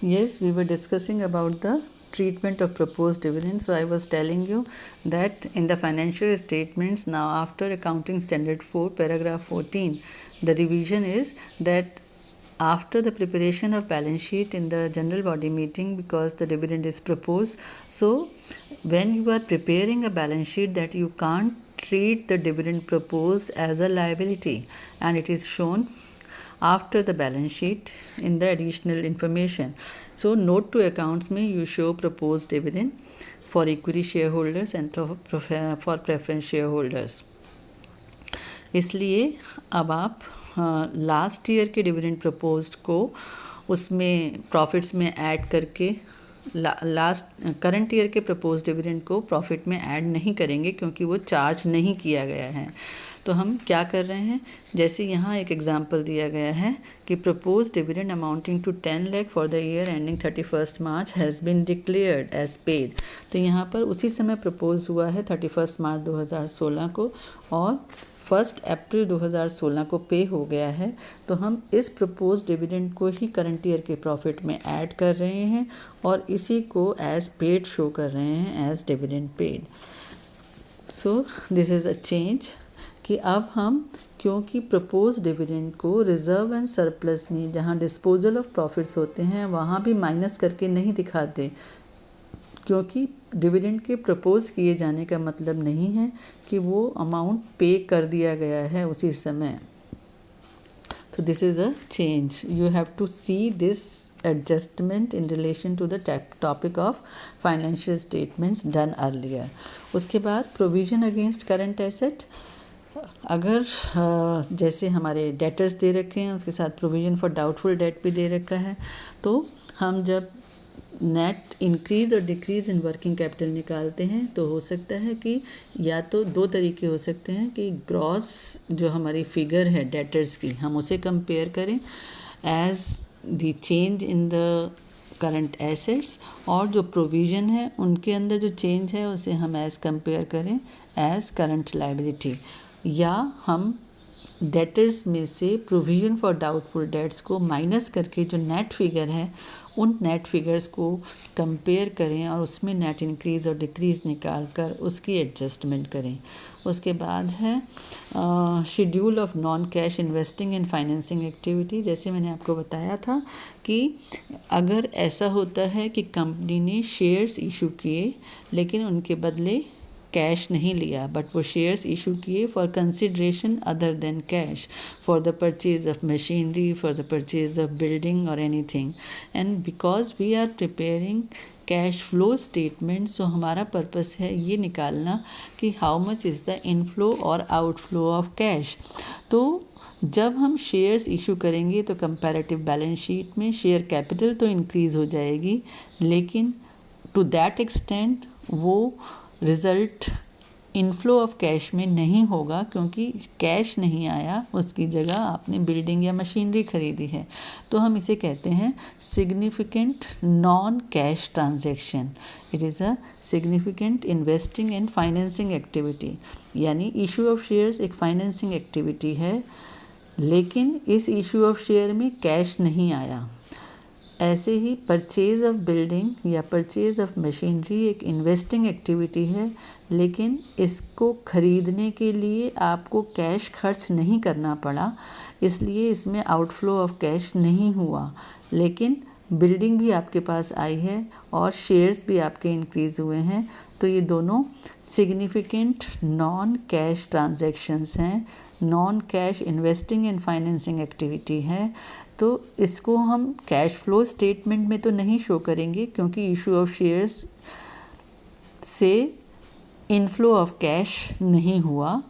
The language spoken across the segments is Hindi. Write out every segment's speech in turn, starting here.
Yes, we were discussing about the treatment of proposed dividend. So I was telling you that in the financial statements now, after accounting standard 4 paragraph 14, the revision is that after the preparation of balance sheet in the general body meeting, because the dividend is proposed, so when you are preparing a balance sheet, that you can't treat the dividend proposed as a liability, and it is shown after the balance sheet in the additional information. So note to accounts में you show proposed dividend for equity shareholders and for preference shareholders. इसलिए अब आप लास्ट ईयर के डिविडेंड प्रपोज्ड को उसमें प्रॉफिट्स में ऐड करके लास्ट करंट ईयर के प्रपोज डिविडेंड को प्रॉफिट में ऐड नहीं करेंगे, क्योंकि वो चार्ज नहीं किया गया है। तो हम क्या कर रहे हैं, जैसे यहाँ एक एग्जांपल दिया गया है कि propose dividend amounting to 10 lakh for the year ending 31 March has been declared as paid. तो यहाँ पर उसी समय प्रपोज हुआ है 31 मार्च 2016 को और 1 अप्रैल 2016 को पे हो गया है। तो हम इस प्रपोज डिविडेंड को ही करंट ईयर के प्रॉफिट में ऐड कर रहे हैं और इसी को एज पेड शो कर रहे हैं, as dividend paid. So this is a change कि अब हम, क्योंकि प्रपोज डिविडेंड को रिजर्व एंड सरप्लस में जहाँ डिस्पोजल ऑफ प्रॉफिट्स होते हैं वहाँ भी माइनस करके नहीं दिखाते, क्योंकि डिविडेंड के प्रपोज किए जाने का मतलब नहीं है कि वो अमाउंट पे कर दिया गया है उसी समय। तो this is a change, you have to see this adjustment in relation to the topic of financial statements done earlier. उसके बाद प्रोविजन अगेंस्ट करंट एसेट, अगर जैसे हमारे डेटर्स दे रखे हैं उसके साथ प्रोविज़न फॉर डाउटफुल डेट भी दे रखा है, तो हम जब नेट इंक्रीज़ और डिक्रीज़ इन वर्किंग कैपिटल निकालते हैं तो हो सकता है कि या तो दो तरीके हो सकते हैं कि ग्रॉस जो हमारी फिगर है डेटर्स की, हम उसे कंपेयर करें as the change in the current assets, और जो प्रोविज़न है उनके अंदर जो चेंज है उसे हम एज़ कंपेयर करें एज़ करंट लायबिलिटी, या हम डेटर्स में से प्रोविज़न फॉर डाउटफुल डेट्स को माइनस करके जो नेट फिगर है उन नेट फिगर्स को कंपेयर करें और उसमें नेट इंक्रीज़ और डिक्रीज़ निकाल कर उसकी एडजस्टमेंट करें। उसके बाद है schedule of non cash investing and financing activity. जैसे मैंने आपको बताया था कि अगर ऐसा होता है कि कंपनी ने शेयर्स इशू किए लेकिन उनके बदले कैश नहीं लिया, बट वो शेयर्स इशू किए for consideration other than cash, for the purchase of machinery, for the purchase of building और anything, and because we are preparing cash flow statement, so हमारा पर्पस है ये निकालना कि how much is the inflow और आउटफ्लो ऑफ कैश। तो जब हम शेयर्स इशू करेंगे तो कंपैरेटिव बैलेंस शीट में शेयर कैपिटल तो इंक्रीज़ हो जाएगी, लेकिन टू दैट एक्सटेंट वो रिज़ल्ट इनफ्लो ऑफ कैश में नहीं होगा, क्योंकि कैश नहीं आया, उसकी जगह आपने बिल्डिंग या मशीनरी खरीदी है। तो हम इसे कहते हैं significant non cash transaction. It is a significant investing and financing activity, यानी इशू ऑफ शेयर्स एक फाइनेंसिंग एक्टिविटी है, लेकिन इस इशू ऑफ शेयर में कैश नहीं आया। ऐसे ही परचेज़ ऑफ बिल्डिंग या परचेज़ ऑफ मशीनरी एक इन्वेस्टिंग एक्टिविटी है, लेकिन इसको ख़रीदने के लिए आपको कैश खर्च नहीं करना पड़ा, इसलिए इसमें आउटफ्लो ऑफ कैश नहीं हुआ, लेकिन बिल्डिंग भी आपके पास आई है और शेयर्स भी आपके इंक्रीज़ हुए हैं। तो ये दोनों सिग्निफिकेंट नॉन कैश ट्रांजैक्शंस हैं, non cash investing and financing activity है। तो इसको हम कैश फ्लो स्टेटमेंट में तो नहीं शो करेंगे, क्योंकि इशू ऑफ शेयर्स से इनफ्लो ऑफ कैश नहीं हुआ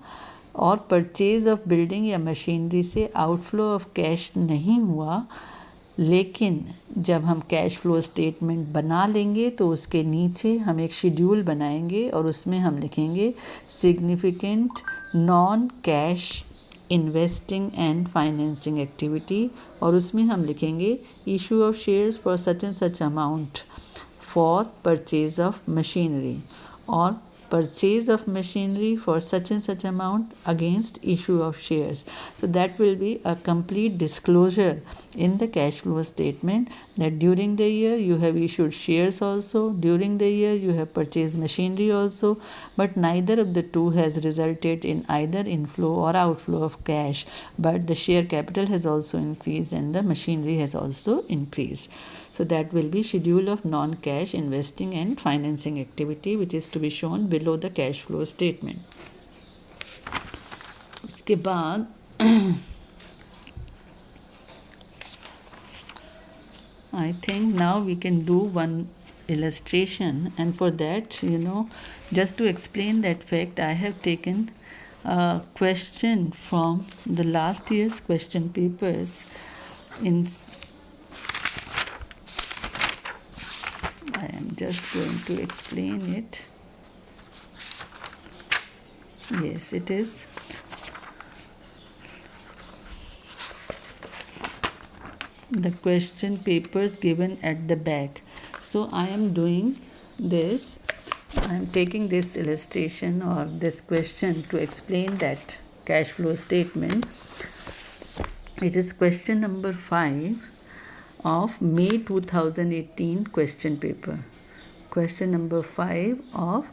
और परचेज़ ऑफ बिल्डिंग या मशीनरी से आउटफ्लो ऑफ कैश नहीं हुआ, लेकिन जब हम कैश फ्लो स्टेटमेंट बना लेंगे तो उसके नीचे हम एक शेड्यूल बनाएंगे और उसमें हम लिखेंगे significant non cash investing and financing activity, और उसमें हम लिखेंगे issue of shares for such and such amount for purchase of machinery, और purchase of machinery for such and such amount against issue of shares. So that will be a complete disclosure in the cash flow statement that during the year you have issued shares also, during the year you have purchased machinery also, but neither of the two has resulted in either inflow or outflow of cash, but the share capital has also increased and the machinery has also increased. So that will be schedule of non-cash investing and financing activity, which is to be shown below the cash flow statement. उसके बाद I think now we can do one illustration, and for that, just to explain that fact, I have taken a question from the last year's question papers. I am just going to explain it. Yes, it is. The question papers given at the back. So I am doing this. I am taking this illustration or this question to explain that cash flow statement. It is question number 5 of May 2018 question paper. Question number 5 of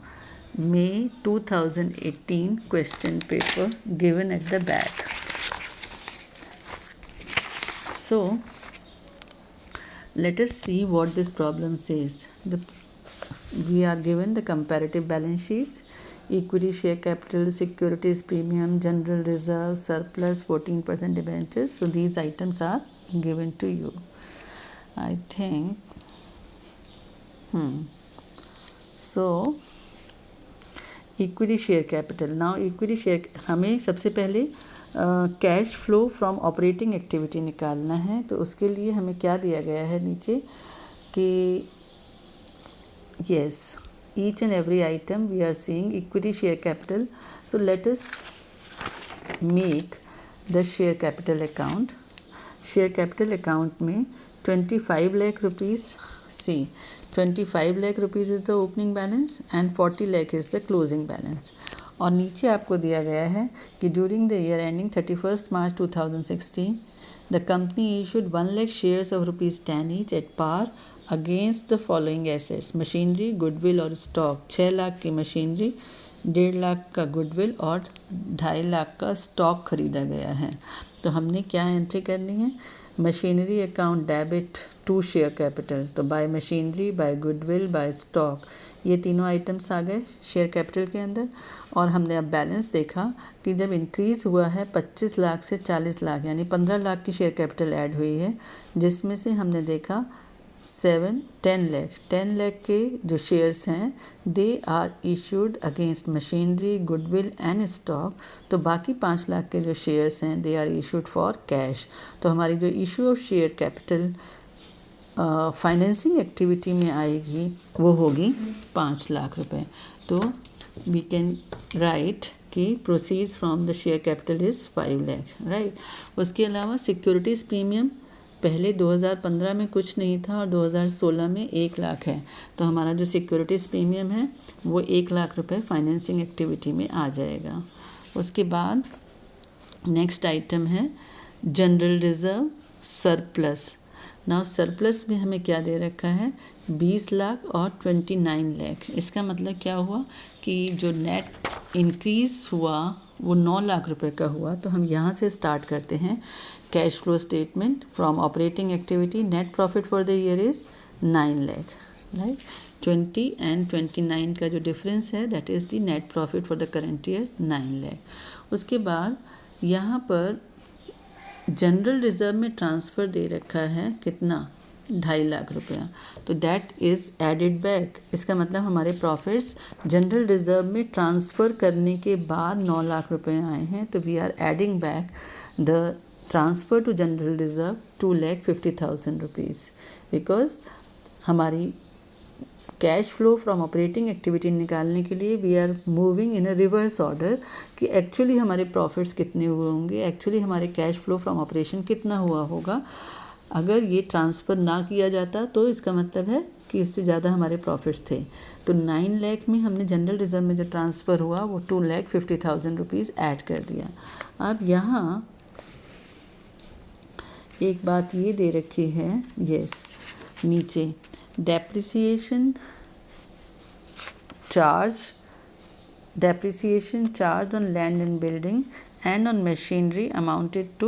May 2018 question paper given at the back. So let us see what this problem says. We are given the comparative balance sheets, equity, share capital, securities premium, general reserve, surplus, 14% debentures. So these items are given to you. I think so equity share capital. Now equity share, हमें सबसे पहले cash flow from operating activity निकालना है. तो उसके लिए हमें क्या दिया गया है नीचे कि yes, each and every item we are seeing equity share capital. So let us make the share capital account. Share capital account में 25 lakh rupees. See, 25 lakh rupees is the opening balance and 40 lakh is the closing balance. और नीचे आपको दिया गया है कि during the year ending 31 March 2016 the company issued 1 lakh shares of ₹10 each at par against the following assets, machinery, goodwill और स्टॉक. 6 लाख की मशीनरी, 1.5 लाख का गुडविल और 2.5 लाख का स्टॉक खरीदा गया है. तो हमने क्या एंट्री करनी है? Machinery account debit to share capital. तो by machinery, by goodwill, by stock, ये तीनों आइटम्स आ गए शेयर कैपिटल के अंदर. और हमने अब बैलेंस देखा कि जब इंक्रीज़ हुआ है 25 लाख से 40 लाख यानी 15 लाख की शेयर कैपिटल ऐड हुई है, जिसमें से हमने देखा 10 लाख के जो शेयर्स हैं they are issued against machinery, goodwill and stock. तो बाकी 5 लाख के जो शेयर्स हैं they are issued for cash. तो हमारी जो issue of share capital financing activity में आएगी वो होगी 5 लाख रुपए. तो वी कैन राइट कि proceeds from the share capital is 5 lakh, right. उसके अलावा सिक्योरिटीज़ प्रीमियम पहले 2015 में कुछ नहीं था और 2016 में 1 लाख है. तो हमारा जो सिक्योरिटीज़ प्रीमियम है वो 1 लाख रुपए फाइनेंसिंग एक्टिविटी में आ जाएगा. उसके बाद नेक्स्ट आइटम है general reserve surplus. Now surplus में हमें क्या दे रखा है? 20 लाख और 29 लाख. इसका मतलब क्या हुआ कि जो नेट इंक्रीज़ हुआ वो 9 लाख रुपए का हुआ. तो हम यहाँ से स्टार्ट करते हैं. Cash flow statement from operating activity, net profit for the year is 9 lakh, right. 20 and 29 का जो डिफरेंस है that is the net profit for the current year 9 lakh. उसके बाद यहाँ पर जनरल रिज़र्व में ट्रांसफ़र दे रखा है कितना? 2.5 लाख रुपया. तो दैट इज़ एडेड बैक. इसका मतलब हमारे प्रॉफिट्स जनरल रिज़र्व में ट्रांसफ़र करने के बाद 9 लाख रुपए आए हैं. तो we are adding back the transfer to general reserve 2,50,000 rupees, because हमारी cash flow from operating activity निकालने के लिए we are moving in a reverse order कि एक्चुअली हमारे प्रॉफिट्स कितने हुए होंगे, एक्चुअली हमारे कैश फ्लो फ्रॉम ऑपरेशन कितना हुआ होगा. अगर ये ट्रांसफ़र ना किया जाता तो इसका मतलब है कि कि इससे ज़्यादा हमारे प्रॉफिट्स थे। तो 9 लाख में हमने जनरल रिजर्व में जो ट्रांसफ़र हुआ वो 2,50,000 रुपीज़ ऐड कर दिया। अब यहाँ एक बात ये दे रखी है, नीचे depreciation charge on land and building and on machinery amounted to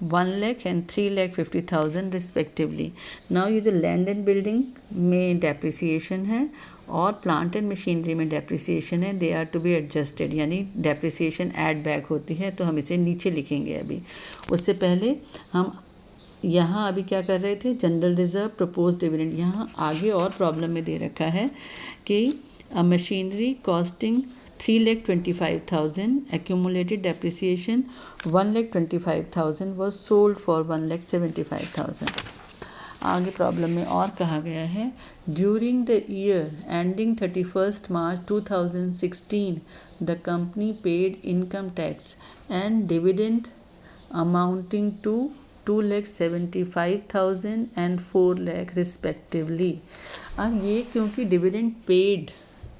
1 lakh and 3,50,000 respectively. Now ये जो land and building में depreciation है और plant and machinery में depreciation है, they are to be adjusted, यानी depreciation add back होती है, तो हम इसे नीचे लिखेंगे। अभी उससे पहले हम यहाँ अभी क्या कर रहे थे, जनरल रिजर्व प्रपोज डिविडेंड। यहाँ आगे और प्रॉब्लम में दे रखा है कि machinery costing 3,25,000, accumulated depreciation 1,25,000 was sold for 1,75,000। आगे प्रॉब्लम में और कहा गया है, during the year ending 31 March 2016 the company paid income tax and dividend amounting to 2,75,000 and 4 lakh respectively. अब ये क्योंकि डिविडेंड पेड,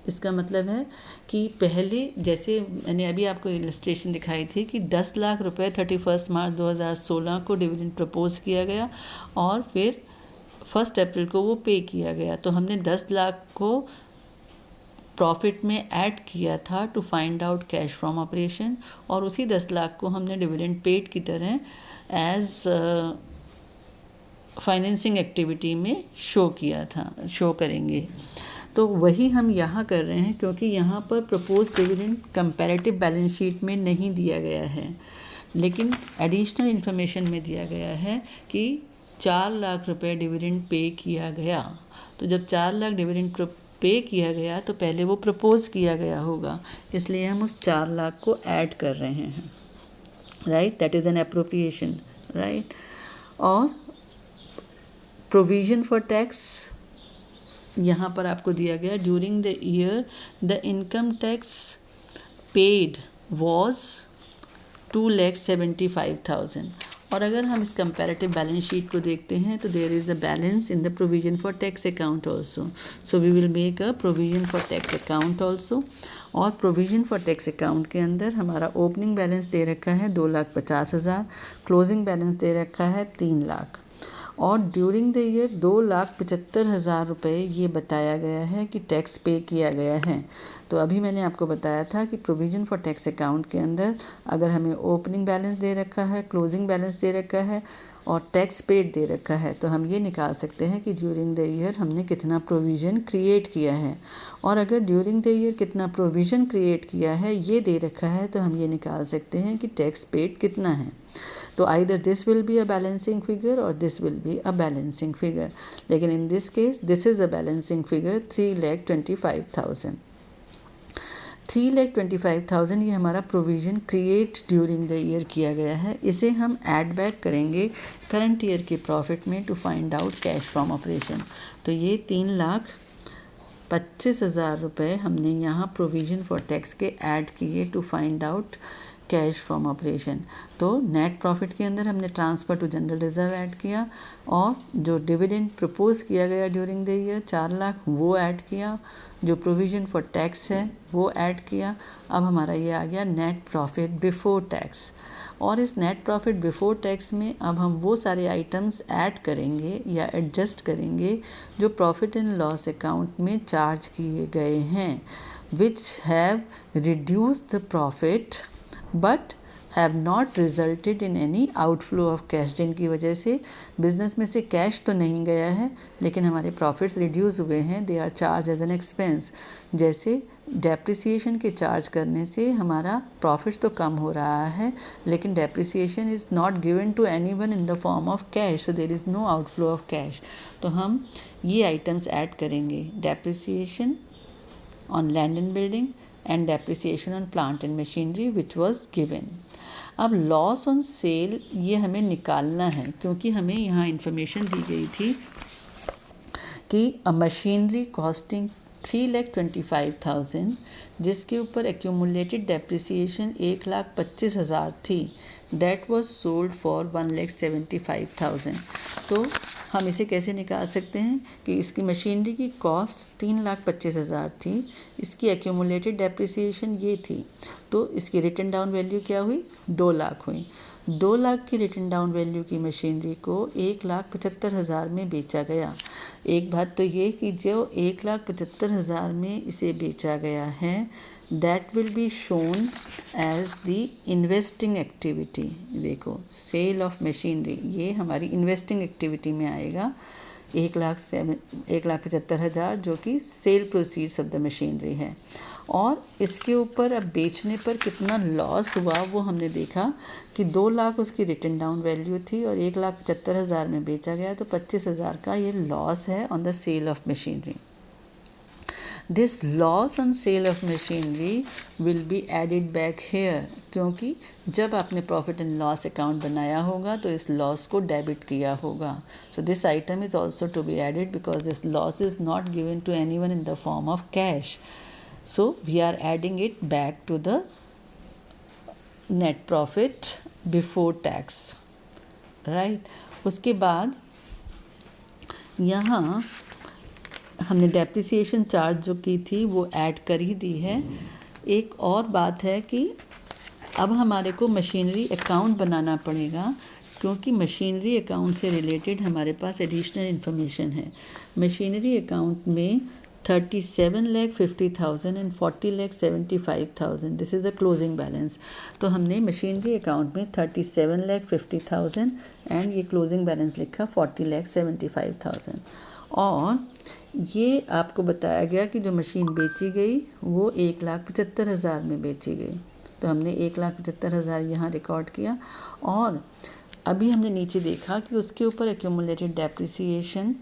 इसका मतलब है कि पहले जैसे मैंने अभी आपको इलस्ट्रेशन दिखाई थी कि 10 लाख रुपए 31 मार्च 2016 को डिविडेंड प्रपोज किया गया और फिर 1 अप्रैल को वो पे किया गया। तो हमने 10 लाख को प्रॉफिट में ऐड किया था to find out cash from operation, और उसी 10 लाख को हमने डिविडेंड पेड की तरह एज फाइनेंसिंग एक्टिविटी में शो करेंगे। तो वही हम यहाँ कर रहे हैं, क्योंकि यहाँ पर propose dividend comparative balance sheet में नहीं दिया गया है, लेकिन एडिशनल इन्फॉर्मेशन में दिया गया है कि 4 लाख रुपए डिविडेंड पे किया गया। तो जब 4 लाख डिविडेंड पे किया गया तो पहले वो प्रपोज किया गया होगा, इसलिए हम उस 4 लाख को ऐड कर रहे हैं, right, that is an appropriation, right. और प्रोविज़न फॉर टैक्स यहाँ पर आपको दिया गया, during the year the income tax paid was 2,75,000। और अगर हम इस कंपैरेटिव बैलेंस शीट को देखते हैं तो there is a balance in the provision for tax account also, so we will make a provision for tax account also. और प्रोविजन फॉर टैक्स अकाउंट के अंदर हमारा ओपनिंग बैलेंस दे रखा है 2,50,000, क्लोजिंग बैलेंस दे रखा है 3 लाख, और ड्यूरिंग द ईयर 2,75,000 रुपये ये बताया गया है कि टैक्स पे किया गया है। तो अभी मैंने आपको बताया था कि प्रोविज़न फॉर टैक्स अकाउंट के अंदर अगर हमें ओपनिंग बैलेंस दे रखा है, क्लोजिंग बैलेंस दे रखा है और टैक्स पेड दे रखा है, तो हम ये निकाल सकते हैं कि ड्यूरिंग द ईयर हमने कितना प्रोविज़न क्रिएट किया है। और अगर ड्यूरिंग द ईयर कितना प्रोविज़न क्रिएट किया है ये दे रखा है, तो हम ये निकाल सकते हैं कि टैक्स पेड कितना है। तो either this will be a balancing figure और this will be a balancing figure, लेकिन in this case this is a balancing figure 3,25,000। 3,25,000 ये हमारा provision create during the year किया गया है। इसे हम ऐड बैक करेंगे करंट ईयर के प्रॉफिट में to find out cash from operation. तो ये 3,25,000 रुपये हमने यहाँ प्रोविज़न फॉर टैक्स के ऐड किए to find out cash from operation. तो नेट प्रॉफिट के अंदर हमने transfer to general reserve add किया, और जो डिविडेंड प्रपोज किया गया ड्यूरिंग द ईयर 4 लाख वो ऐड किया, जो प्रोविज़न फॉर टैक्स है वो ऐड किया। अब हमारा ये आ गया नेट प्रॉफिट बिफोर टैक्स, और इस नेट प्रॉफिट बिफोर टैक्स में अब हम वो सारे आइटम्स ऐड करेंगे या एडजस्ट करेंगे जो प्रॉफिट एंड लॉस अकाउंट में चार्ज किए गए हैं, which have reduced the profit but have not resulted in any outflow of cash, जिनकी वजह से बिजनेस में से कैश तो नहीं गया है लेकिन हमारे प्रॉफिट्स रिड्यूस हुए हैं, they are charge as an expense. जैसे डेप्रिसिएशन के चार्ज करने से हमारा प्रॉफिट्स तो कम हो रहा है, लेकिन depreciation is not given to anyone in the form of cash, so there is no outflow of cash. तो हम ये आइटम्स ऐड करेंगे, depreciation on land and building and depreciation on plant and machinery which was given। अब लॉस ऑन सेल ये हमें निकालना है, क्योंकि हमें यहाँ इंफॉर्मेशन दी गई थी कि मशीनरी कॉस्टिंग 3,25,000 जिसके ऊपर एक्यूमुलेटेड डेप्रिसिएशन 1,25,000 थी, दैट वॉज सोल्ड फॉर 1,75,000। तो हम इसे कैसे निकाल सकते हैं कि इसकी मशीनरी की कॉस्ट 3,25,000 थी, इसकी एक्यूमुलेटेड डेप्रिसिएशन ये थी, तो इसकी रिटन डाउन वैल्यू क्या हुई, 2 लाख हुई। 2 लाख की रिटन डाउन वैल्यू की मशीनरी को 1,75,000 में बेचा गया। एक बात तो ये कि जो 1,75,000 में इसे बेचा गया है, that will be shown as the investing activity. देखो, सेल ऑफ मशीनरी ये हमारी इन्वेस्टिंग एक्टिविटी में आएगा। 1,75,000 जो कि sale proceeds of the machinery है। और इसके ऊपर अब बेचने पर कितना लॉस हुआ वो हमने देखा कि 2 लाख उसकी रिटन डाउन वैल्यू थी और 1,75,000 में बेचा गया, तो 25,000 का ये लॉस है on the sale of machinery. This loss on sale of machinery will be added back here, क्योंकि जब आपने प्रॉफिट एंड लॉस अकाउंट बनाया होगा तो इस लॉस को डेबिट किया होगा। So this item is also to be added because this loss is not given to anyone in the form of cash, so we are adding it back to the net profit before tax, right? उसके बाद यहाँ हमने डेप्रिसिएशन चार्ज जो की थी वो ऐड कर ही दी है। एक और बात है कि अब हमारे को मशीनरी अकाउंट बनाना पड़ेगा, क्योंकि मशीनरी अकाउंट से रिलेटेड हमारे पास एडिशनल इन्फॉर्मेशन है। मशीनरी अकाउंट में 37,50,000 and 40,75,000 this is a closing balance. तो हमने मशीनरी अकाउंट में 37,50,000 एंड ये क्लोजिंग बैलेंस लिखा 40,75,000। और ये आपको बताया गया कि जो मशीन बेची गई वो 1,75,000 में बेची गई, तो हमने 1,75,000 यहाँ रिकॉर्ड किया। और अभी हमने नीचे देखा कि उसके ऊपर एक्यूमुलेटेड डेप्रिसिएशन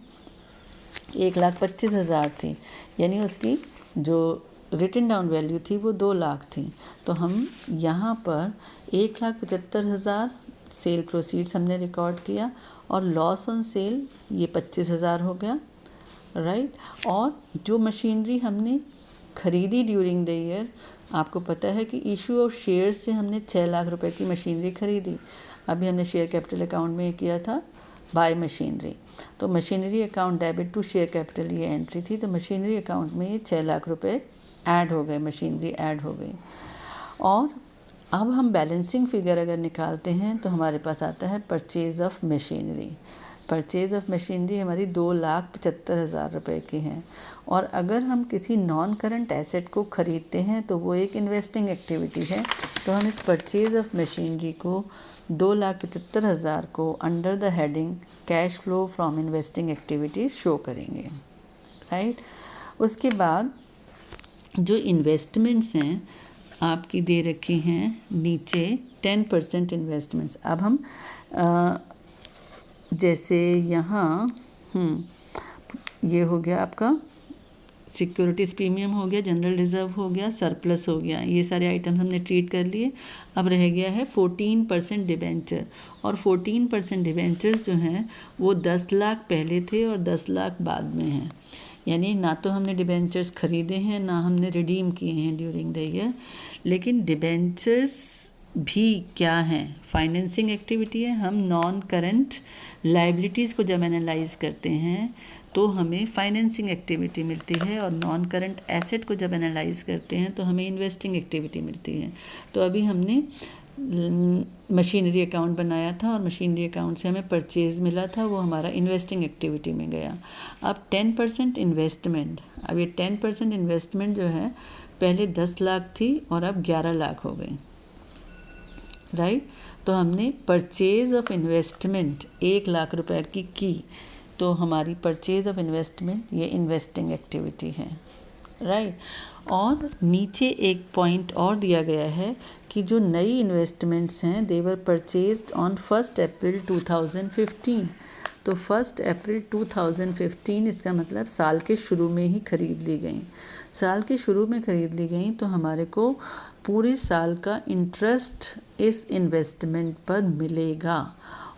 1,25,000 थी, यानी उसकी जो रिटन डाउन वैल्यू थी वो 2 लाख थी। तो हम यहाँ पर 1,75,000 सेल प्रोसीड्स हमने रिकॉर्ड किया और लॉस ऑन सेल ये 25,000 हो गया, राइट। और जो मशीनरी हमने ख़रीदी ड्यूरिंग द ईयर, आपको पता है कि इशू ऑफ शेयर्स से हमने 6 लाख रुपए की मशीनरी ख़रीदी। अभी हमने शेयर कैपिटल अकाउंट में किया था बाय मशीनरी, तो machinery account debit to share capital ये एंट्री थी, तो मशीनरी अकाउंट में ये 6 लाख रुपए ऐड हो गए, मशीनरी ऐड हो गई। और अब हम बैलेंसिंग फिगर अगर निकालते हैं तो हमारे पास आता है purchase of machinery. Purchase of machinery हमारी 2,75,000 रुपये की है। और अगर हम किसी नॉन करंट एसेट को ख़रीदते हैं तो वो एक इन्वेस्टिंग एक्टिविटी है, तो हम इस परचेज़ ऑफ मशीनरी को 2,75,000 को under the heading cash flow from investing activities show करेंगे, राइट। उसके बाद जो इन्वेस्टमेंट्स हैं आपकी दे रखी हैं नीचे 10% इन्वेस्टमेंट्स। अब हम जैसे यहाँ ये हो गया आपका सिक्योरिटीज़ प्रीमियम हो गया, जनरल रिज़र्व हो गया, सरप्लस हो गया, ये सारे आइटम्स हमने ट्रीट कर लिए। अब रह गया है 14% डिबेंचर, और 14% डिबेंचर्स जो हैं वो 10 लाख पहले थे और 10 लाख बाद में हैं। यानी ना तो हमने डिबेंचर्स ख़रीदे हैं ना हमने रिडीम किए हैं ड्यूरिंग द ईयर। लेकिन डिबेंचर्स भी क्या हैं, फाइनेंसिंग एक्टिविटी है। हम नॉन करंट लाइबिलिटीज़ को जब एनालाइज करते हैं तो हमें फाइनेंसिंग एक्टिविटी मिलती है, और नॉन करंट एसेट को जब एनालाइज करते हैं तो हमें इन्वेस्टिंग एक्टिविटी मिलती है। तो अभी हमने मशीनरी अकाउंट बनाया था और मशीनरी अकाउंट से हमें परचेज़ मिला था, वो हमारा इन्वेस्टिंग एक्टिविटी में गया। अब 10% इन्वेस्टमेंट, अब ये 10% इन्वेस्टमेंट जो है पहले 10 लाख थी और अब 11 लाख हो गई, राइट। तो हमने परचेज़ ऑफ इन्वेस्टमेंट 1 लाख रुपए की, तो हमारी परचेज़ ऑफ इन्वेस्टमेंट ये इन्वेस्टिंग एक्टिविटी है, राइट। और नीचे एक पॉइंट और दिया गया है कि जो नई इन्वेस्टमेंट्स हैं दे वर परचेज्ड ऑन 1 अप्रैल 2015। तो 1 अप्रैल 2015 इसका मतलब साल के शुरू में ही ख़रीद ली गई। साल के शुरू में ख़रीद ली गई तो हमारे को पूरे साल का इंटरेस्ट इस इन्वेस्टमेंट पर मिलेगा।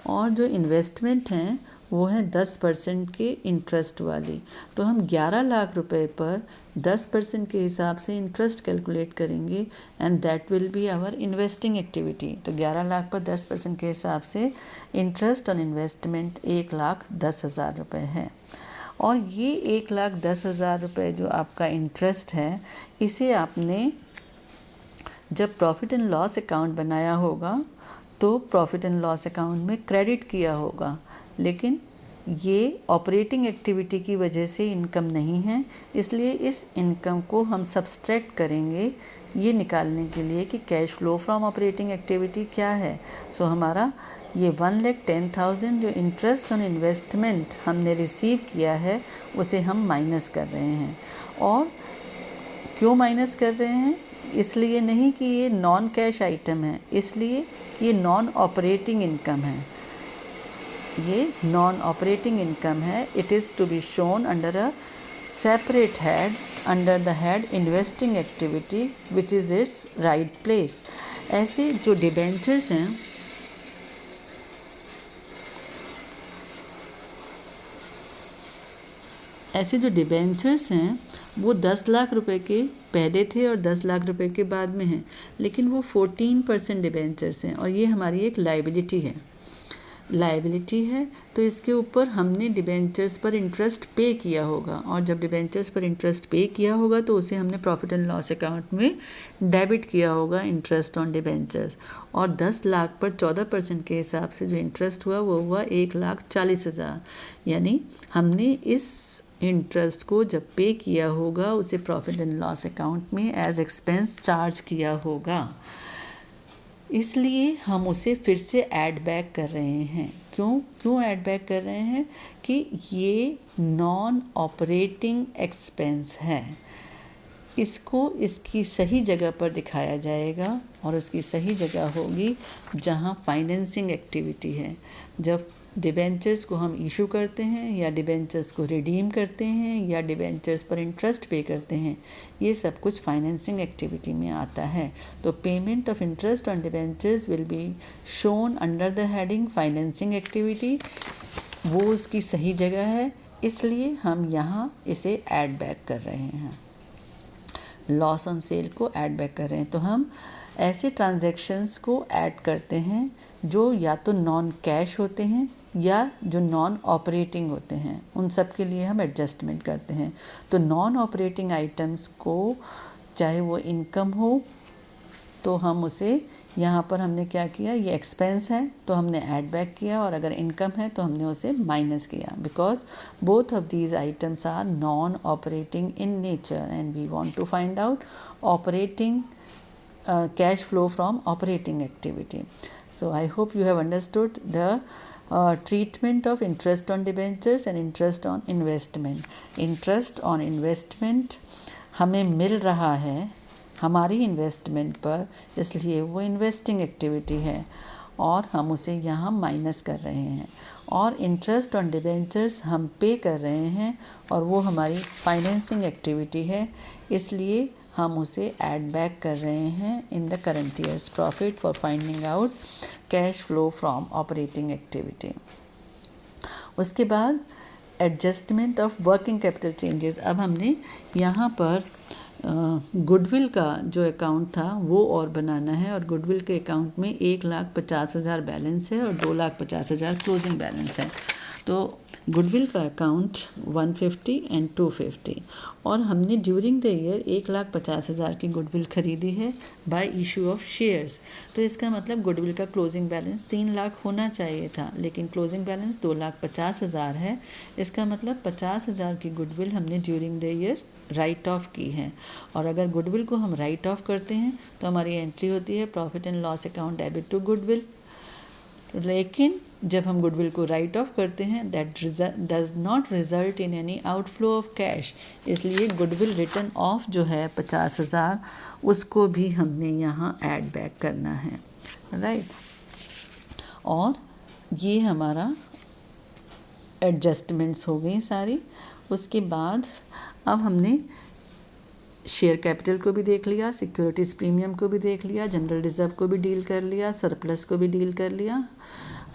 और जो इन्वेस्टमेंट हैं वो है 10% के इंटरेस्ट वाली। तो हम 11 लाख रुपए पर 10% के हिसाब से इंटरेस्ट कैलकुलेट करेंगे and that will be our investing activity. तो 11 लाख पर 10% के हिसाब से इंटरेस्ट ऑन इन्वेस्टमेंट 1,10,000 रुपये है। और ये 1,10,000 रुपये जो आपका इंटरेस्ट है, इसे आपने जब प्रॉफिट एंड लॉस अकाउंट बनाया होगा तो प्रॉफिट एंड लॉस अकाउंट में क्रेडिट किया होगा, लेकिन ये ऑपरेटिंग एक्टिविटी की वजह से इनकम नहीं है, इसलिए इस इनकम को हम सब्सट्रैक्ट करेंगे ये निकालने के लिए कि cash flow from operating activity क्या है। सो हमारा ये 1,10,000 जो इंटरेस्ट ऑन इन्वेस्टमेंट हमने रिसीव किया है उसे हम माइनस कर रहे हैं। और क्यों माइनस कर रहे हैं? इसलिए नहीं कि ये नॉन कैश आइटम है, इसलिए कि ये नॉन ऑपरेटिंग इनकम है। ये नॉन ऑपरेटिंग इनकम है। It is to be shown under a separate head under the head investing activity which is its right place. ऐसे जो डिबेंचर्स हैं, ऐसे जो डिबेंचर्स हैं वो 10 लाख रुपए के पहले थे और 10 लाख रुपए के बाद में हैं, लेकिन वो 14% डिबेंचर्स हैं और ये हमारी एक लायबिलिटी है। तो इसके ऊपर हमने डिबेंचर्स पर इंटरेस्ट पे किया होगा, और जब डिबेंचर्स पर इंटरेस्ट पे किया होगा तो उसे हमने प्रॉफिट एंड लॉस अकाउंट में डेबिट किया होगा, इंटरेस्ट ऑन डिबेंचर्स। और 10 लाख पर 14% के हिसाब से जो इंटरेस्ट हुआ वो हुआ 1,40,000। यानी हमने इस इंटरेस्ट को जब पे किया होगा उसे प्रॉफिट एंड लॉस अकाउंट में एज एक्सपेंस चार्ज किया होगा, इसलिए हम उसे फिर से ऐड बैक कर रहे हैं। क्यों ऐड बैक कर रहे हैं? कि ये नॉन ऑपरेटिंग एक्सपेंस है, इसको इसकी सही जगह पर दिखाया जाएगा और उसकी सही जगह होगी जहाँ फाइनेंसिंग एक्टिविटी है। जब डिबेंचर्स को हम इशू करते हैं या डिबेंचर्स को रिडीम करते हैं या डिबेंचर्स पर इंटरेस्ट पे करते हैं, ये सब कुछ फाइनेंसिंग एक्टिविटी में आता है। तो payment of interest on debentures will be shown under the heading financing activity. वो उसकी सही जगह है, इसलिए हम यहाँ इसे ऐड बैक कर रहे हैं, लॉस ऑन सेल को ऐड बैक कर रहे हैं। तो हम ऐसे ट्रांजैक्शंस को ऐड करते हैं जो या तो नॉन कैश होते हैं या जो नॉन ऑपरेटिंग होते हैं, उन सब के लिए हम एडजस्टमेंट करते हैं। तो नॉन ऑपरेटिंग आइटम्स को चाहे वो इनकम हो तो हम उसे यहाँ पर हमने क्या किया, ये एक्सपेंस है तो हमने ऐड बैक किया, और अगर इनकम है तो हमने उसे माइनस किया, because both of these items are non operating in nature and we want to find out operating cash flow from operating activity. So I hope you have understood the treatment of interest on debentures and interest on investment. Interest on investment हमें मिल रहा है हमारी इन्वेस्टमेंट पर, इसलिए वो इन्वेस्टिंग एक्टिविटी है और हम उसे यहाँ माइनस कर रहे हैं। और इंटरेस्ट ऑन डिबेंचर्स हम पे कर रहे हैं और वो हमारी फाइनेंसिंग एक्टिविटी है, इसलिए हम उसे ऐड बैक कर रहे हैं इन the current years profit for finding out cash flow from operating activity. उसके बाद adjustment of working capital changes. अब हमने यहाँ पर गुडविल का जो अकाउंट था वो और बनाना है, और गुडविल के अकाउंट में 1,50,000 बैलेंस है और 2,50,000 क्लोजिंग बैलेंस है। तो गुडविल का अकाउंट 150 एंड 250, और हमने ड्यूरिंग द ईयर 1,50,000 की गुडविल खरीदी है बाय इशू ऑफ शेयर्स। तो इसका मतलब गुडविल का क्लोजिंग बैलेंस 3 लाख होना चाहिए था, लेकिन क्लोजिंग बैलेंस 2,50,000 है। इसका मतलब 50,000 की गुडविल हमने during the year right of की है। और अगर गुडविल को हम राइट ऑफ करते हैं तो हमारी एंट्री होती है profit and loss account debit to goodwill. लेकिन जब हम गुडविल को राइट ऑफ करते हैं that does not result in any outflow of cash, इसलिए गुडविल रिटर्न ऑफ जो है 50,000 उसको भी हमने यहाँ ऐड बैक करना है, राइट। और ये हमारा एडजस्टमेंट्स हो गई सारी। उसके बाद अब हमने शेयर कैपिटल को भी देख लिया, सिक्योरिटीज़ प्रीमियम को भी देख लिया, जनरल रिजर्व को भी डील कर लिया, सरप्लस को भी डील कर लिया,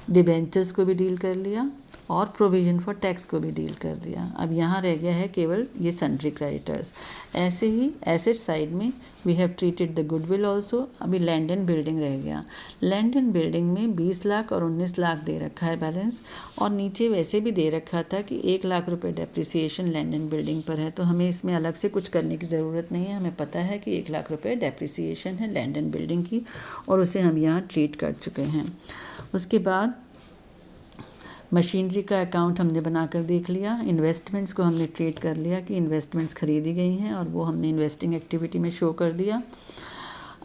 डिबेंचर्स को भी डील कर लिया, और प्रोविज़न फॉर टैक्स को भी डील कर दिया। अब यहाँ रह गया है केवल ये सन्ड्री क्रेडिटर्स। ऐसे ही एसेट साइड में we have treated the goodwill also. अभी लैंड एंड बिल्डिंग रह गया। लैंड एंड बिल्डिंग में 20 लाख और 19 लाख दे रखा है बैलेंस, और नीचे वैसे भी दे रखा था कि 1 लाख रुपए डेप्रिसिएशन लैंड एंड बिल्डिंग पर है, तो हमें इसमें अलग से कुछ करने की ज़रूरत नहीं है। हमें पता है कि 1 लाख रुपए डेप्रिसिएशन है लैंड एंड बिल्डिंग की, और उसे हम यहाँ ट्रीट कर चुके हैं। उसके बाद मशीनरी का अकाउंट हमने बनाकर देख लिया। इन्वेस्टमेंट्स को हमने ट्रीट कर लिया कि इन्वेस्टमेंट्स खरीदी गई हैं, और वो हमने इन्वेस्टिंग एक्टिविटी में शो कर दिया।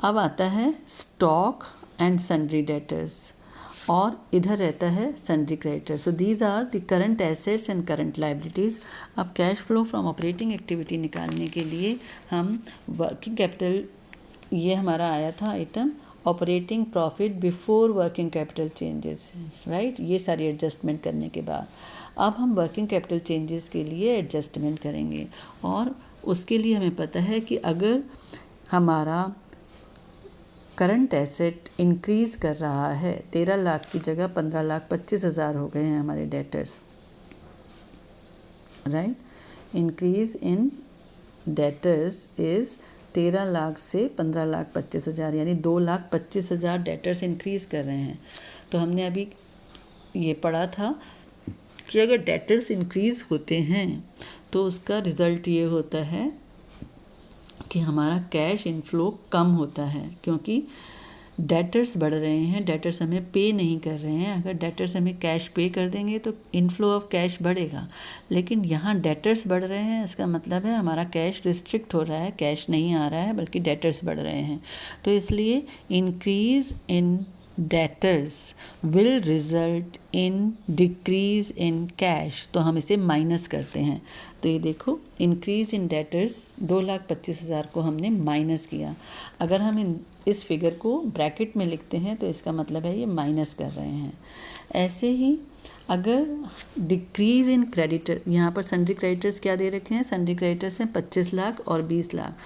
अब आता है स्टॉक एंड सन्ड्री डेटर्स, और इधर रहता है sundry creditors. So these are the current assets and current liabilities. अब cash flow from operating activity निकालने के लिए हम वर्किंग कैपिटल, ये हमारा आया था item operating profit before working capital changes, right. ये सारी एडजस्टमेंट करने के बाद अब हम वर्किंग कैपिटल चेंजेस के लिए एडजस्टमेंट करेंगे, और उसके लिए हमें पता है कि अगर हमारा करंट एसेट इंक्रीज़ कर रहा है, 13 लाख की जगह 15,25,000 हो गए हैं हमारे debtors, right. Increase in debtors is 13 lakh से 15,25,000, यानी 2,25,000 डेटर्स इंक्रीज़ कर रहे हैं। तो हमने अभी ये पढ़ा था कि अगर डेटर्स इंक्रीज़ होते हैं तो उसका रिज़ल्ट ये होता है कि हमारा कैश इनफ्लो कम होता है, क्योंकि डेटर्स बढ़ रहे हैं, डेटर्स हमें पे नहीं कर रहे हैं। अगर डेटर्स हमें कैश पे कर देंगे तो इनफ्लो ऑफ कैश बढ़ेगा, लेकिन यहाँ डेटर्स बढ़ रहे हैं, इसका मतलब है हमारा कैश रिस्ट्रिक्ट हो रहा है, कैश नहीं आ रहा है बल्कि डेटर्स बढ़ रहे हैं। तो इसलिए increase in debtors will result in decrease in cash, तो हम इसे माइनस करते हैं। तो ये देखो, इंक्रीज़ इन डेटर्स 2,25,000 को हमने माइनस किया। अगर हम इस फिगर को ब्रैकेट में लिखते हैं तो इसका मतलब है ये माइनस कर रहे हैं। ऐसे ही अगर डिक्रीज़ इन क्रेडिटर, यहाँ पर सन्ड्री क्रेडिटर्स क्या दे रखे हैं, सन्ड्री क्रेडिटर्स हैं 25 लाख और 20 लाख,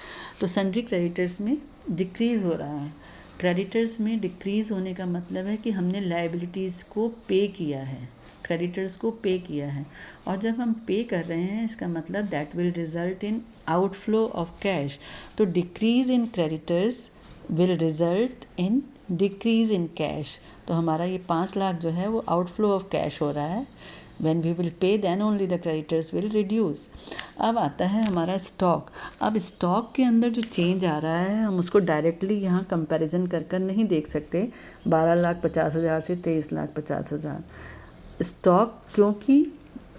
तो सन्ड्री क्रेडिटर्स में डिक्रीज़ हो रहा है। क्रेडिटर्स में डिक्रीज़ होने का मतलब है कि हमने लायबिलिटीज़ को पे किया है, क्रेडिटर्स को पे किया है, और जब हम पे कर रहे हैं इसका मतलब that will result in outflow of cash. तो decrease in creditors will result in decrease in cash. तो हमारा ये 5 लाख जो है वो आउटफ्लो ऑफ कैश हो रहा है। When we will pay then only the creditors will reduce। अब आता है हमारा स्टॉक। अब स्टॉक के अंदर जो चेंज आ रहा है हम उसको डायरेक्टली यहाँ कंपैरिजन कर नहीं देख सकते 12,50,000 से 23,50,000। स्टॉक क्योंकि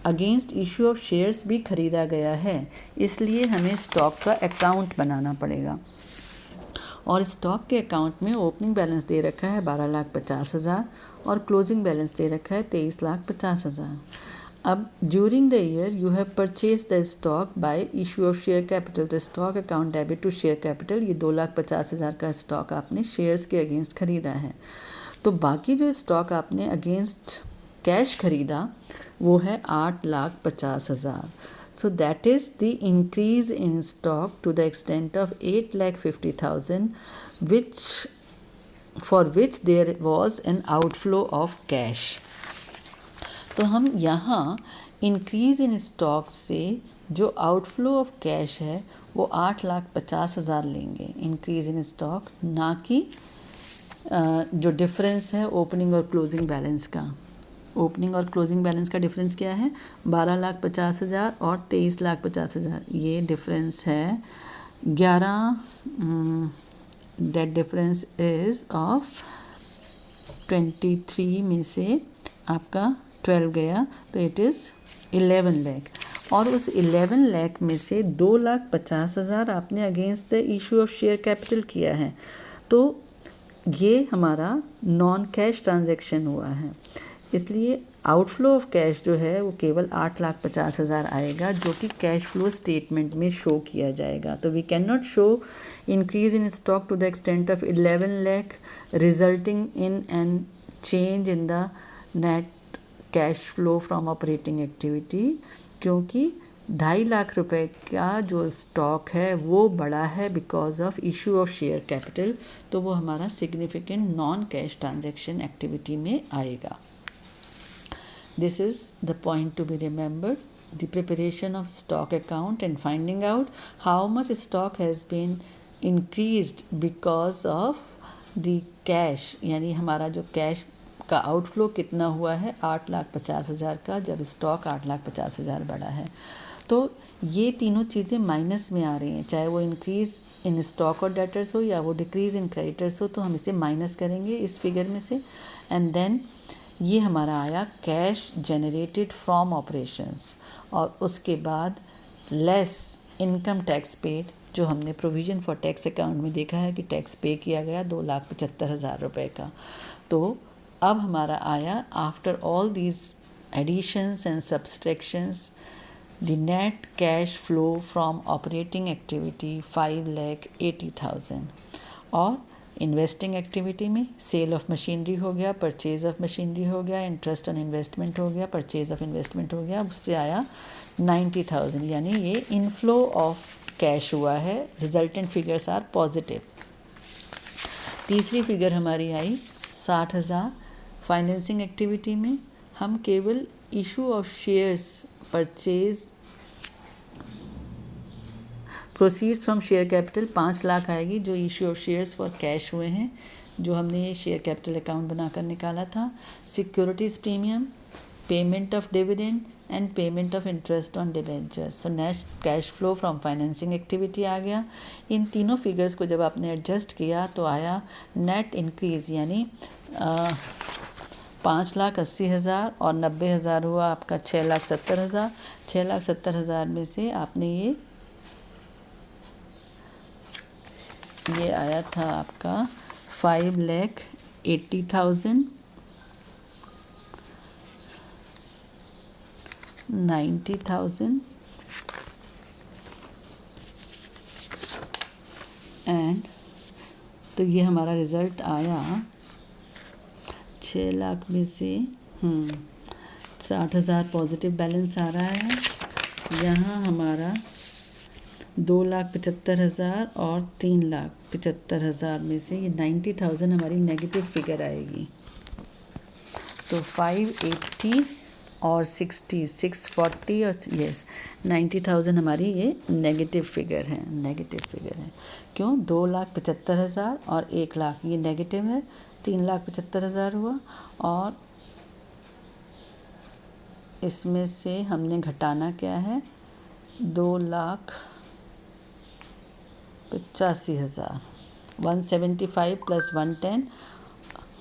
अगेंस्ट इशू ऑफ शेयर्स भी ख़रीदा गया है, इसलिए हमें स्टॉक का अकाउंट बनाना पड़ेगा, और स्टॉक के अकाउंट में ओपनिंग बैलेंस दे रखा है 12,50,000 और क्लोजिंग बैलेंस दे रखा है 23,50,000। अब during the year you have purchase the stock by issue of share capital, the stock account debit to share capital. ये 2,50,000 का स्टॉक आपने शेयर्स के अगेंस्ट ख़रीदा है। तो बाकी जो स्टॉक आपने अगेंस्ट कैश ख़रीदा वो है 8,50,000। So that is the increase in stock to the extent of 8,50,000, for which there was an outflow of cash। तो हम यहाँ increase in stock से जो outflow of cash है वो 8,50,000 लेंगे increase in stock, ना कि जो डिफरेंस है ओपनिंग और क्लोजिंग बैलेंस का। ओपनिंग और क्लोजिंग बैलेंस का डिफरेंस क्या है, 12,50,000 और 23,50,000, ये डिफरेंस है 11। दैट डिफरेंस इज़ ऑफ 23 में से आपका 12 गया तो इट इज़ 11 लाख, और उस 11 लाख में से 2,50,000 आपने against the issue of share capital किया है। तो ये हमारा नॉन कैश ट्रांजैक्शन हुआ है, इसलिए आउटफ्लो ऑफ कैश जो है वो केवल 8,50,000 आएगा, जो कि कैश फ्लो स्टेटमेंट में शो किया जाएगा। तो we can not show increase in stock to the extent of 11 lakh resulting in an change in the net cash flow from operating activity, क्योंकि 2.5 लाख रुपए का जो स्टॉक है वो बड़ा है because of issue of share capital, तो वो हमारा significant non cash transaction activity में आएगा। This is the point to be remembered. The preparation of stock account and finding out how much stock has been increased because of the cash, यानी हमारा जो कैश का आउटफ्लो कितना हुआ है 8,50,000 का, जब स्टॉक 8,50,000 बढ़ा है। तो ये तीनों चीज़ें माइनस में आ रही हैं, चाहे वो इंक्रीज़ इन स्टॉक और डेटर्स हो या वो डिक्रीज़ इन क्रेडिटर्स हो, तो हम इसे माइनस करेंगे इस फिगर में से। एंड देन ये हमारा आया कैश जनरेटेड फ्रॉम ऑपरेशंस, और उसके बाद लेस इनकम टैक्स पेड, जो हमने प्रोविज़न फॉर टैक्स अकाउंट में देखा है कि टैक्स पे किया गया 2,75,000 रुपये का। तो अब हमारा आया after all these additions and subtractions the net cash flow from operating activity 5,80,000। और इन्वेस्टिंग एक्टिविटी में सेल ऑफ मशीनरी हो गया, परचेज़ ऑफ मशीनरी हो गया, इंटरेस्ट ऑन इन्वेस्टमेंट हो गया, परचेज़ ऑफ इन्वेस्टमेंट हो गया, उससे आया 90,000, यानी ये इनफ्लो ऑफ कैश हुआ है। Resultant figures are positive. तीसरी फिगर हमारी आई 60,000। फाइनेंसिंग एक्टिविटी में हम केवल issue of shares, purchase, proceeds from share capital 5 lakh आएगी, जो issue of shares for cash हुए हैं, जो हमने ये शेयर कैपिटल अकाउंट बनाकर निकाला था। Securities premium, payment of dividend and payment of interest on debentures. So net cash flow from financing activity आ गया। इन तीनों फिगर्स को जब आपने एडजस्ट किया तो आया नेट इंक्रीज़, यानी 5,80,000 और 90,000 हुआ आपका 6,70,000। 6,70,000 में से आपने ये आया था आपका 5,80,000, 90,000 एंड, तो ये हमारा रिज़ल्ट आया 6 लाख में से 60,000 पॉजिटिव बैलेंस आ रहा है। यहाँ हमारा 2,75,000 और 3,75,000 में से ये 90,000 हमारी नेगेटिव फिगर आएगी। तो 580 और 60, 640 और 90,000 हमारी ये नेगेटिव फिगर है। नेगेटिव फिगर है क्यों? 2,75,000 और 1 लाख ये नेगेटिव है, 3,75,000 हुआ, और इसमें से हमने घटाना क्या है 2,85,000, 175 प्लस 110,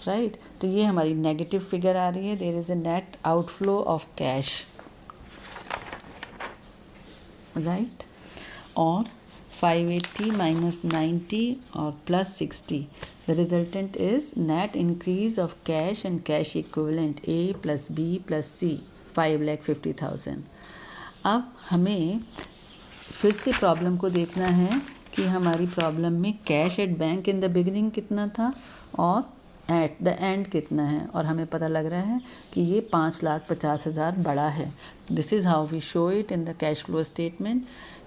राइट। तो ये हमारी नेगेटिव फिगर आ रही है। There is a net outflow of cash, right. और 580 माइनस 90 और plus 60, the resultant is net increase of cash and cash equivalent A plus B plus C 5,50,000। अब हमें फिर से प्रॉब्लम को देखना है कि हमारी प्रॉब्लम में cash at bank in the beginning कितना था और एट द एंड कितना है, और हमें पता लग रहा है कि ये 5,50,000 बड़ा है। This is how we show it in the cash flow statement.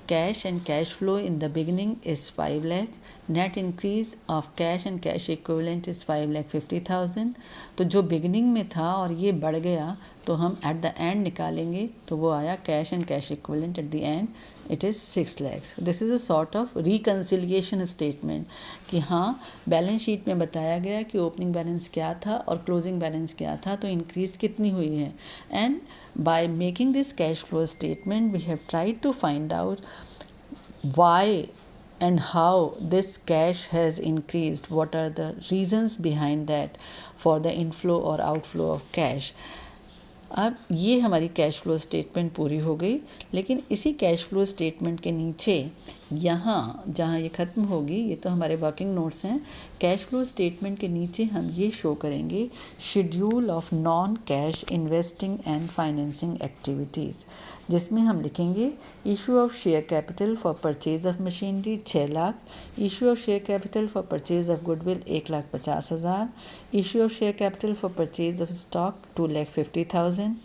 Cash and cash flow in the beginning is 5 lakh, net increase of cash and cash equivalent is 5,50,000। तो जो बिगिनिंग में था और ये बढ़ गया तो हम एट द एंड निकालेंगे, तो वो आया cash and cash equivalent at the end, it is 6 lakhs। This is a sort of reconciliation statement कि हाँ, बैलेंस शीट में बताया गया कि ओपनिंग बैलेंस क्या था और क्लोजिंग बैलेंस क्या था, तो इंक्रीज़ कितनी हुई है। And by making this cash flow statement we have tried to find out why and how this cash has increased, what are the reasons behind that for the inflow or outflow of cash। अब ये हमारी कैश फ्लो स्टेटमेंट पूरी हो गई, लेकिन इसी कैश फ्लो स्टेटमेंट के नीचे यहाँ जहाँ ये ख़त्म होगी, ये तो हमारे वर्किंग नोट्स हैं, कैश फ्लो स्टेटमेंट के नीचे हम ये शो करेंगे schedule of non cash investing and financing activities, जिसमें हम लिखेंगे issue of share capital for purchase of machinery 6 lakh, issue of share capital for purchase of goodwill 1,50,000, issue of share capital for purchase of stock 2,50,000,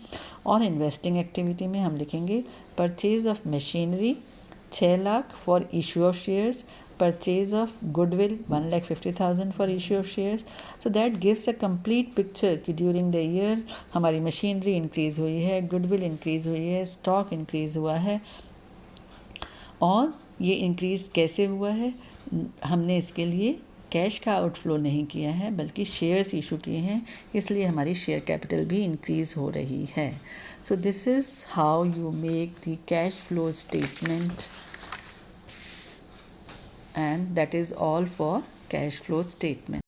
और इन्वेस्टिंग एक्टिविटी में हम लिखेंगे purchase of machinery 6 lakh for issue of shares, purchase of goodwill 1,50,000 for issue of shares. So that gives a complete picture कि during the year हमारी मशीनरी इंक्रीज़ हुई है, गुडविल इंक्रीज़ हुई है, स्टॉक इंक्रीज़ हुआ है. और ये इंक्रीज़ कैसे हुआ है? हमने इसके लिए कैश का आउटफ्लो नहीं किया है बल्कि शेयर्स इशू किए हैं, इसलिए हमारी शेयर कैपिटल भी इंक्रीज़ हो रही है. सो this is how you make the cash flow statement, and that is all for cash flow statement.